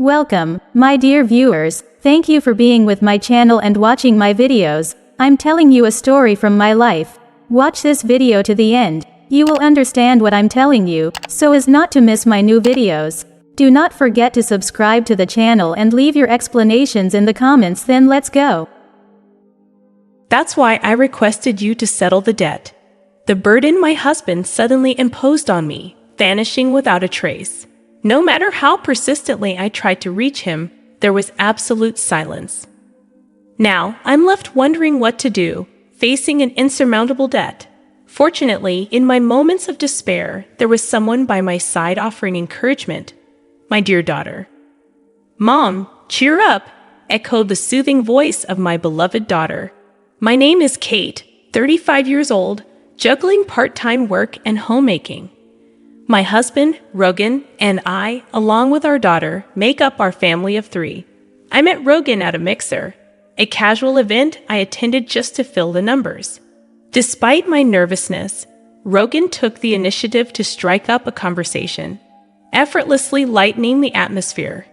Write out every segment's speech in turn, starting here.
Welcome, my dear viewers. Thank you for being with my channel and watching my videos. I'm telling you a story from my life. Watch this video to the end. You will understand what I'm telling you, so as not to miss my new videos. Do not forget to subscribe to the channel and leave your explanations in the comments. Then let's go. That's why I requested you to settle the debt. The burden my husband suddenly imposed on me, vanishing without a trace. No matter how persistently I tried to reach him, there was absolute silence. Now, I'm left wondering what to do, facing an insurmountable debt. Fortunately, in my moments of despair, there was someone by my side offering encouragement. My dear daughter. "Mom, cheer up," echoed the soothing voice of my beloved daughter. My name is Kate, 35 years old, juggling part-time work and homemaking. My husband, Rogan, and I, along with our daughter, make up our family of 3. I met Rogan at a mixer, a casual event I attended just to fill the numbers. Despite my nervousness, Rogan took the initiative to strike up a conversation, effortlessly lightening the atmosphere.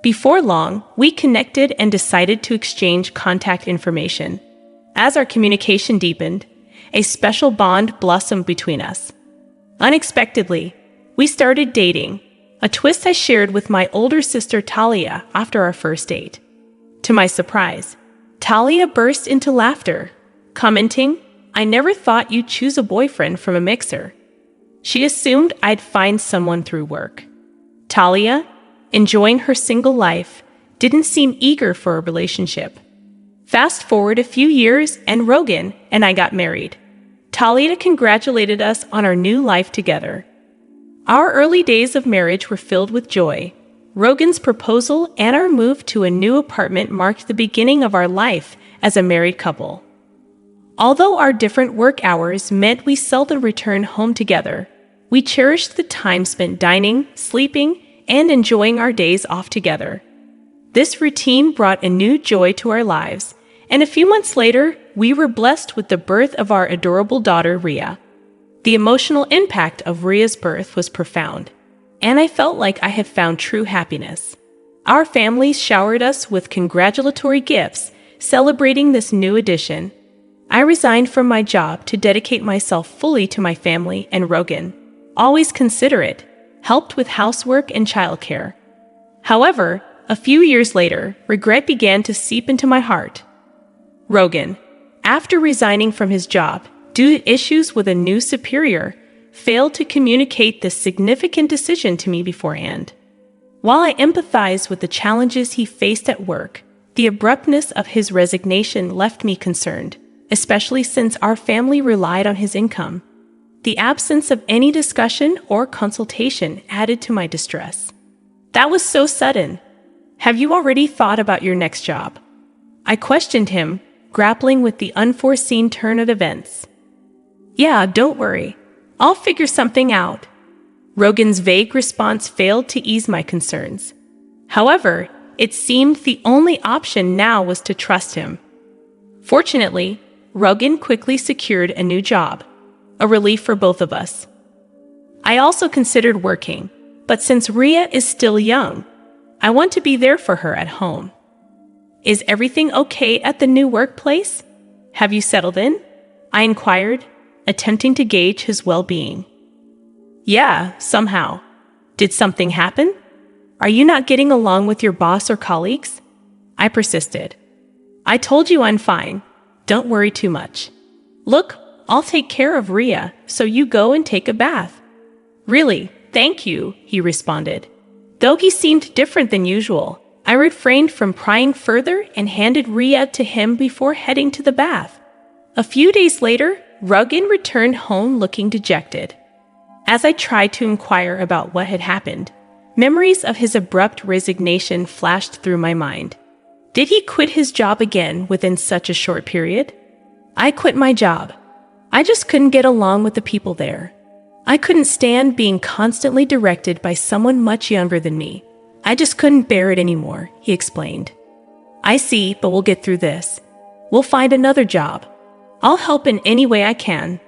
Before long, we connected and decided to exchange contact information. As our communication deepened, a special bond blossomed between us. Unexpectedly, we started dating, a twist I shared with my older sister Talia after our first date. To my surprise, Talia burst into laughter, commenting, "I never thought you'd choose a boyfriend from a mixer." She assumed I'd find someone through work. Talia, enjoying her single life, didn't seem eager for a relationship. Fast forward a few years and Rogan and I got married. Talia congratulated us on our new life together. Our early days of marriage were filled with joy. Rogan's proposal and our move to a new apartment marked the beginning of our life as a married couple. Although our different work hours meant we seldom returned home together, we cherished the time spent dining, sleeping, and enjoying our days off together. This routine brought a new joy to our lives, and a few months later, we were blessed with the birth of our adorable daughter, Rhea. The emotional impact of Rhea's birth was profound, and I felt like I had found true happiness. Our family showered us with congratulatory gifts, celebrating this new addition. I resigned from my job to dedicate myself fully to my family and Rogan, always considerate, helped with housework and childcare. However, a few years later, regret began to seep into my heart. Rogan, after resigning from his job due to issues with a new superior, failed to communicate this significant decision to me beforehand. While I empathize with the challenges he faced at work, the abruptness of his resignation left me concerned, especially since our family relied on his income. The absence of any discussion or consultation added to my distress. "That was so sudden. Have you already thought about your next job?" I questioned him, grappling with the unforeseen turn of events. "Yeah, don't worry. I'll figure something out." Rogan's vague response failed to ease my concerns. However, it seemed the only option now was to trust him. Fortunately, Rogan quickly secured a new job, a relief for both of us. I also considered working, but since Rhea is still young, I want to be there for her at home. "Is everything okay at the new workplace? Have you settled in?" I inquired, attempting to gauge his well-being. "Yeah, somehow. Did something happen? Are you not getting along with your boss or colleagues?" I persisted. "I told you I'm fine. Don't worry too much. Look, I'll take care of Rhea, so you go and take a bath." "Really, thank you," he responded. Though he seemed different than usual, I refrained from prying further and handed Rhea to him before heading to the bath. A few days later, Rogan returned home looking dejected. As I tried to inquire about what had happened, memories of his abrupt resignation flashed through my mind. Did he quit his job again within such a short period? I quit my job. I just couldn't get along with the people there. I couldn't stand being constantly directed by someone much younger than me. I just couldn't bear it anymore, he explained. "I see, but we'll get through this. We'll find another job. I'll help in any way I can."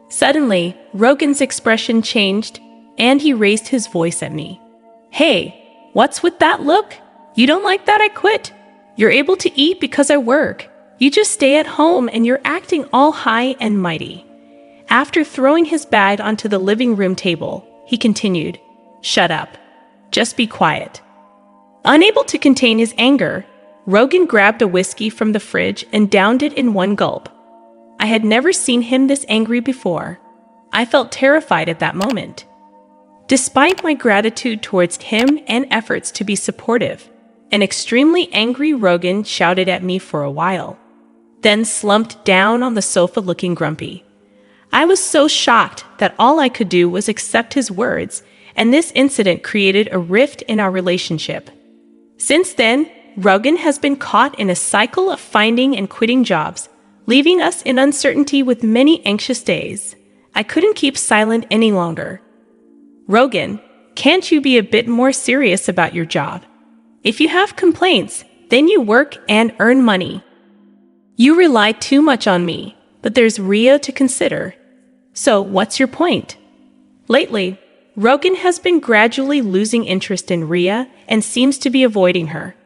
Suddenly, Rogan's expression changed, and he raised his voice at me. "Hey, What's with that look? You don't like that I quit? You're able to eat because I work. You just stay at home and you're acting all high and mighty. After throwing his bag onto the living room table, he continued, "Shut up. Just be quiet." Unable to contain his anger, Rogan grabbed a whiskey from the fridge and downed it in one gulp. I had never seen him this angry before. I felt terrified at that moment. Despite my gratitude towards him and efforts to be supportive, an extremely angry Rogan shouted at me for a while, then slumped down on the sofa looking grumpy. I was so shocked that all I could do was accept his words, and this incident created a rift in our relationship. Since then, Rogan has been caught in a cycle of finding and quitting jobs, leaving us in uncertainty with many anxious days. I couldn't keep silent any longer. "Rogan, can't you be a bit more serious about your job? If you have complaints, then you work and earn money. You rely too much on me, but there's Rhea to consider. So what's your point?" Lately, Rogan has been gradually losing interest in Rhea and seems to be avoiding her.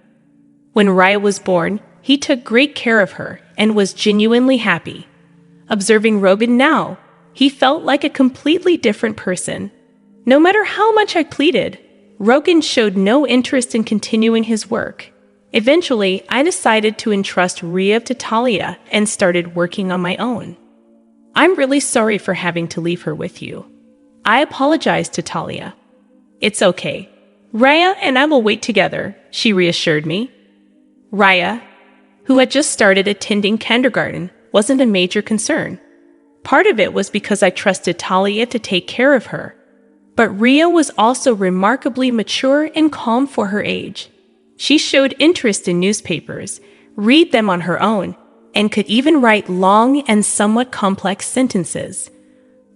When Rhea was born, he took great care of her and was genuinely happy. Observing Rogan now, he felt like a completely different person. No matter how much I pleaded, Rogan showed no interest in continuing his work. Eventually, I decided to entrust Rhea to Talia and started working on my own. "I'm really sorry for having to leave her with you." I apologized to Talia. "It's okay. Rhea and I will wait together," she reassured me. Rhea, who had just started attending kindergarten, wasn't a major concern. Part of it was because I trusted Talia to take care of her. But Rhea was also remarkably mature and calm for her age. She showed interest in newspapers, read them on her own, and could even write long and somewhat complex sentences.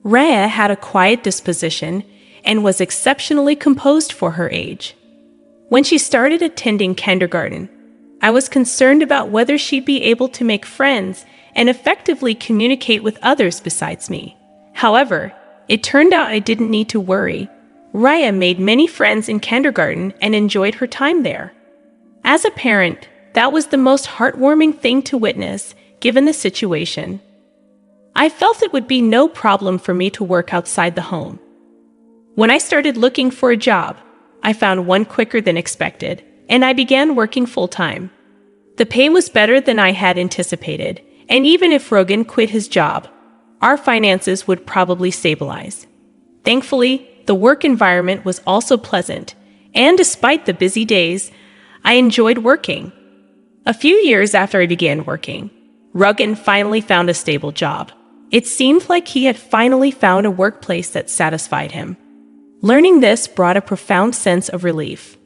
Rhea had a quiet disposition and was exceptionally composed for her age. When she started attending kindergarten, I was concerned about whether she'd be able to make friends and effectively communicate with others besides me. However, it turned out I didn't need to worry. Rhea made many friends in kindergarten and enjoyed her time there. As a parent, that was the most heartwarming thing to witness, given the situation. I felt it would be no problem for me to work outside the home. When I started looking for a job, I found one quicker than expected, and I began working full-time. The pay was better than I had anticipated, and even if Rogan quit his job, our finances would probably stabilize. Thankfully, the work environment was also pleasant, and despite the busy days, I enjoyed working. A few years after I began working, Rogan finally found a stable job. It seemed like he had finally found a workplace that satisfied him. Learning this brought a profound sense of relief.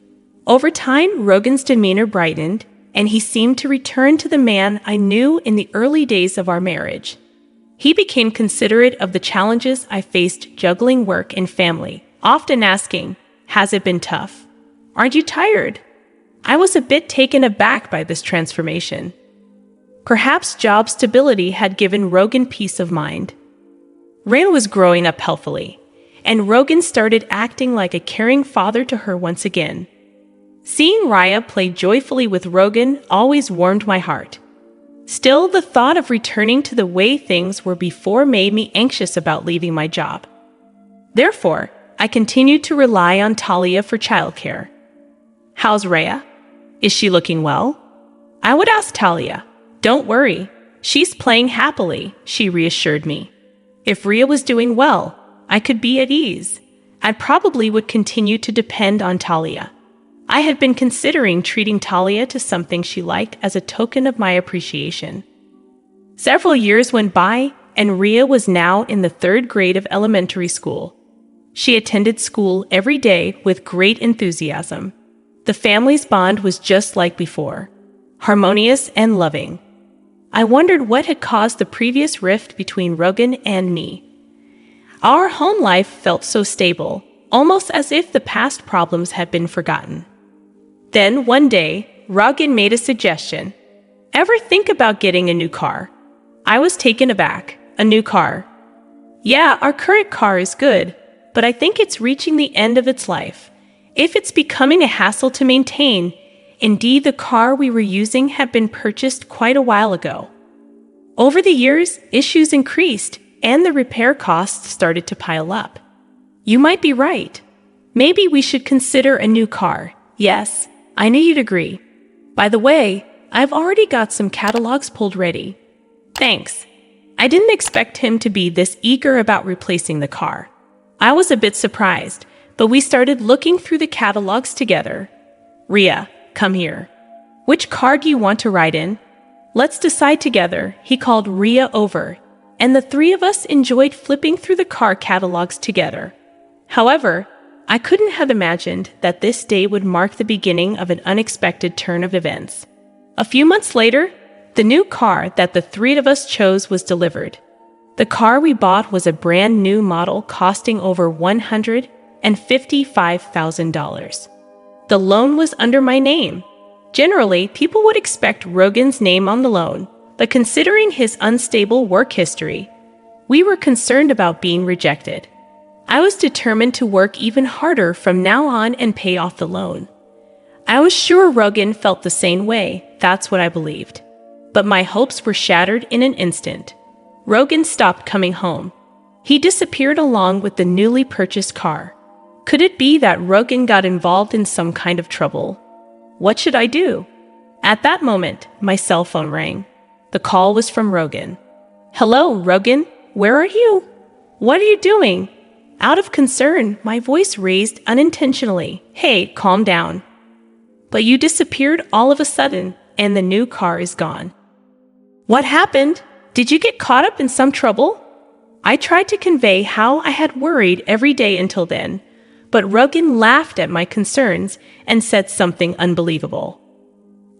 Over time, Rogan's demeanor brightened, and he seemed to return to the man I knew in the early days of our marriage. He became considerate of the challenges I faced juggling work and family, often asking, "Has it been tough? Aren't you tired?" I was a bit taken aback by this transformation. Perhaps job stability had given Rogan peace of mind. Rhea was growing up healthily, and Rogan started acting like a caring father to her once again. Seeing Rhea play joyfully with Rogan always warmed my heart. Still, the thought of returning to the way things were before made me anxious about leaving my job. Therefore, I continued to rely on Talia for childcare. "How's Rhea? Is she looking well?" I would ask Talia. "Don't worry, she's playing happily," she reassured me. If Rhea was doing well, I could be at ease. I probably would continue to depend on Talia. I had been considering treating Talia to something she liked as a token of my appreciation. Several years went by, and Rhea was now in the 3rd grade of elementary school. She attended school every day with great enthusiasm. The family's bond was just like before, harmonious and loving. I wondered what had caused the previous rift between Rogan and me. Our home life felt so stable, almost as if the past problems had been forgotten. Then, one day, Rogan made a suggestion. "Ever think about getting a new car?" I was taken aback. "A new car?" "Yeah, our current car is good, but I think it's reaching the end of its life, If it's becoming a hassle to maintain, indeed the car we were using had been purchased quite a while ago. Over the years, issues increased, and the repair costs started to pile up. You might be right. Maybe we should consider a new car. Yes, I knew you'd agree. By the way, I've already got some catalogs pulled ready. Thanks. I didn't expect him to be this eager about replacing the car. I was a bit surprised, but we started looking through the catalogs together. Rhea, come here. Which car do you want to ride in? Let's decide together. He called Rhea over, and the three of us enjoyed flipping through the car catalogs together. However, I couldn't have imagined that this day would mark the beginning of an unexpected turn of events. A few months later, the new car that the three of us chose was delivered. The car we bought was a brand new model costing over $155,000. The loan was under my name. Generally, people would expect Rogan's name on the loan, but considering his unstable work history, we were concerned about being rejected. I was determined to work even harder from now on and pay off the loan. I was sure Rogan felt the same way. That's what I believed. But my hopes were shattered in an instant. Rogan stopped coming home. He disappeared along with the newly purchased car. Could it be that Rogan got involved in some kind of trouble? What should I do? At that moment, my cell phone rang. The call was from Rogan. Hello, Rogan. Where are you? What are you doing? Out of concern, my voice raised unintentionally. Hey, calm down. But you disappeared all of a sudden, and the new car is gone. What happened? Did you get caught up in some trouble? I tried to convey how I had worried every day until then, but Rogan laughed at my concerns and said something unbelievable.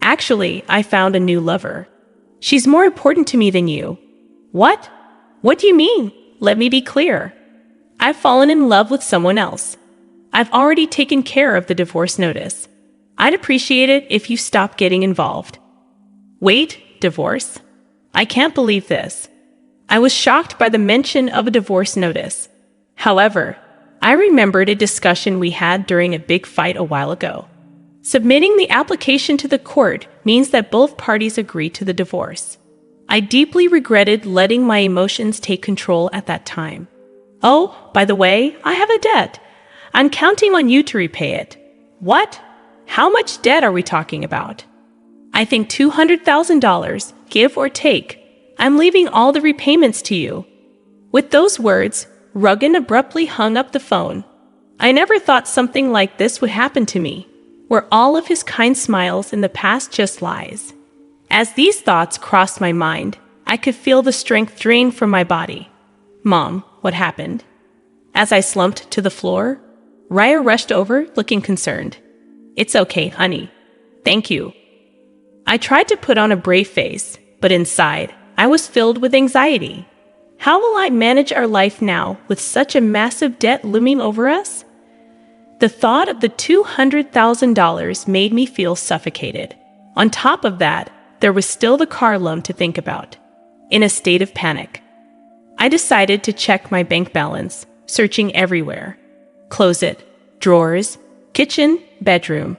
Actually, I found a new lover. She's more important to me than you. What? What do you mean? Let me be clear. I've fallen in love with someone else. I've already taken care of the divorce notice. I'd appreciate it if you stopped getting involved. Wait, divorce? I can't believe this. I was shocked by the mention of a divorce notice. However, I remembered a discussion we had during a big fight a while ago. Submitting the application to the court means that both parties agree to the divorce. I deeply regretted letting my emotions take control at that time. Oh, by the way, I have a debt. I'm counting on you to repay it. What? How much debt are we talking about? I think $200,000, give or take. I'm leaving all the repayments to you. With those words, Rogan abruptly hung up the phone. I never thought something like this would happen to me. Were all of his kind smiles in the past just lies? As these thoughts crossed my mind, I could feel the strength drain from my body. Mom, what happened? As I slumped to the floor, Rhea rushed over, looking concerned. It's okay, honey. Thank you. I tried to put on a brave face, but inside, I was filled with anxiety. How will I manage our life now with such a massive debt looming over us? The thought of the $200,000 made me feel suffocated. On top of that, there was still the car loan to think about. In a state of panic, I decided to check my bank balance, searching everywhere. Closet, drawers, kitchen, bedroom.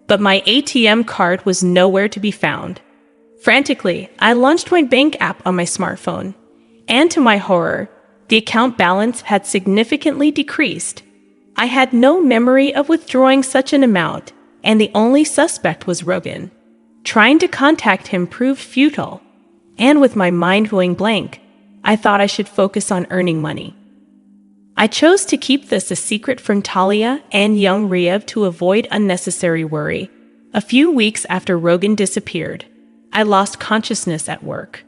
But my ATM card was nowhere to be found. Frantically, I launched my bank app on my smartphone. And to my horror, the account balance had significantly decreased. I had no memory of withdrawing such an amount, and the only suspect was Rogan. Trying to contact him proved futile, and with my mind going blank, I thought I should focus on earning money. I chose to keep this a secret from Talia and young Rhea to avoid unnecessary worry. A few weeks after Rogan disappeared, I lost consciousness at work.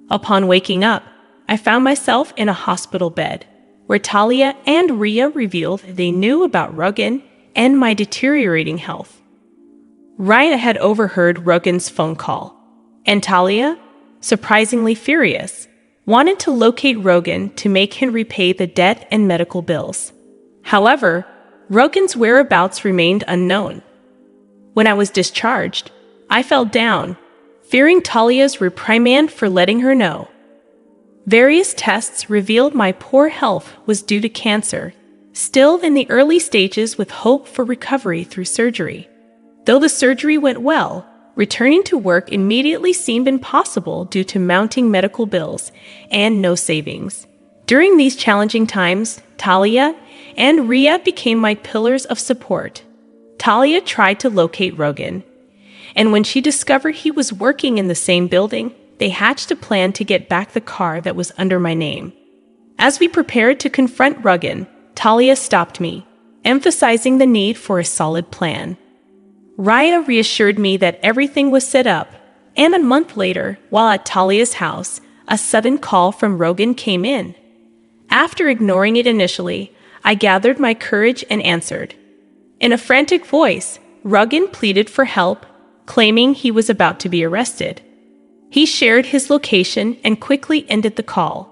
Upon waking up, I found myself in a hospital bed, where Talia and Rhea revealed they knew about Rogan and my deteriorating health. Rhea had overheard Rogan's phone call, and Talia, surprisingly furious, wanted to locate Rogan to make him repay the debt and medical bills. However, Rogan's whereabouts remained unknown. When I was discharged, I fell down, fearing Talia's reprimand for letting her know. Various tests revealed my poor health was due to cancer, still in the early stages with hope for recovery through surgery. Though the surgery went well, returning to work immediately seemed impossible due to mounting medical bills and no savings. During these challenging times, Talia and Rhea became my pillars of support. Talia tried to locate Rogan, and when she discovered he was working in the same building, they hatched a plan to get back the car that was under my name. As we prepared to confront Rogan, Talia stopped me, emphasizing the need for a solid plan. Rhea reassured me that everything was set up, and a month later, while at Talia's house, a sudden call from Rogan came in. After ignoring it initially, I gathered my courage and answered. In a frantic voice, Rogan pleaded for help, claiming he was about to be arrested. He shared his location and quickly ended the call.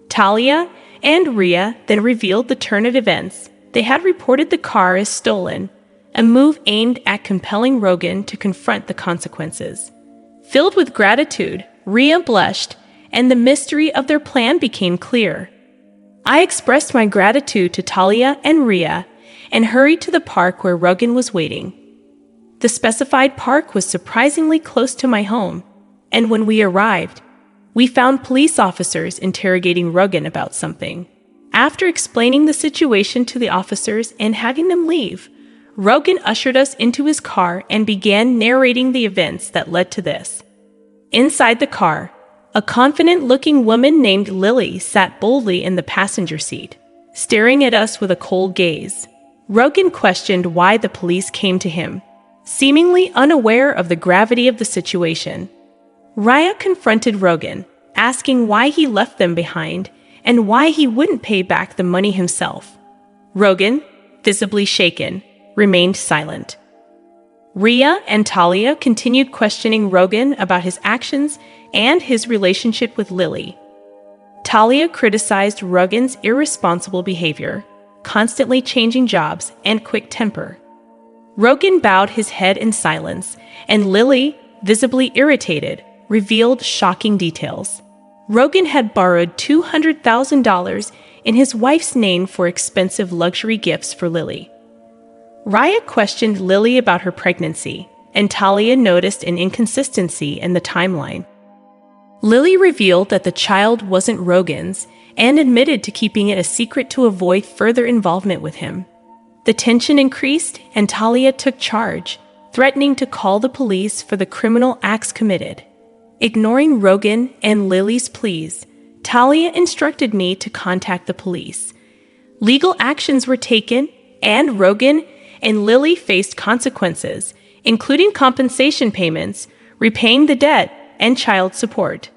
Talia and Rhea then revealed the turn of events. They had reported the car as stolen, a move aimed at compelling Rogan to confront the consequences. Filled with gratitude, Rhea blushed, and the mystery of their plan became clear. I expressed my gratitude to Talia and Rhea and hurried to the park where Rogan was waiting. The specified park was surprisingly close to my home, and when we arrived, we found police officers interrogating Rogan about something. After explaining the situation to the officers and having them leave, Rogan ushered us into his car and began narrating the events that led to this. Inside the car, a confident-looking woman named Lily sat boldly in the passenger seat, staring at us with a cold gaze. Rogan questioned why the police came to him, seemingly unaware of the gravity of the situation. Rhea confronted Rogan, asking why he left them behind and why he wouldn't pay back the money himself. Rogan, visibly shaken, remained silent. Rhea and Talia continued questioning Rogan about his actions and his relationship with Lily. Talia criticized Rogan's irresponsible behavior, constantly changing jobs and quick temper. Rogan bowed his head in silence, and Lily, visibly irritated, revealed shocking details. Rogan had borrowed $200,000 in his wife's name for expensive luxury gifts for Lily. Rhea questioned Lily about her pregnancy, and Talia noticed an inconsistency in the timeline. Lily revealed that the child wasn't Rogan's and admitted to keeping it a secret to avoid further involvement with him. The tension increased, and Talia took charge, threatening to call the police for the criminal acts committed. Ignoring Rogan and Lily's pleas, Talia instructed me to contact the police. Legal actions were taken, and Rogan and Lily faced consequences, including compensation payments, repaying the debt, and child support.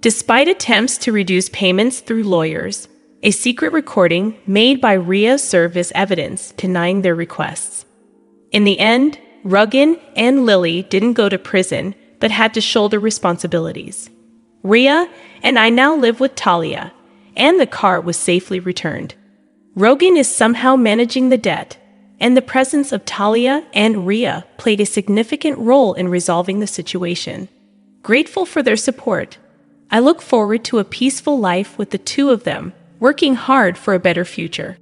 Despite attempts to reduce payments through lawyers, a secret recording made by Rhea served as evidence denying their requests. In the end, Rogan and Lily didn't go to prison, but had to shoulder responsibilities. Rhea and I now live with Talia, and the car was safely returned. Rogan is somehow managing the debt, and the presence of Talia and Rhea played a significant role in resolving the situation. Grateful for their support, I look forward to a peaceful life with the two of them, working hard for a better future.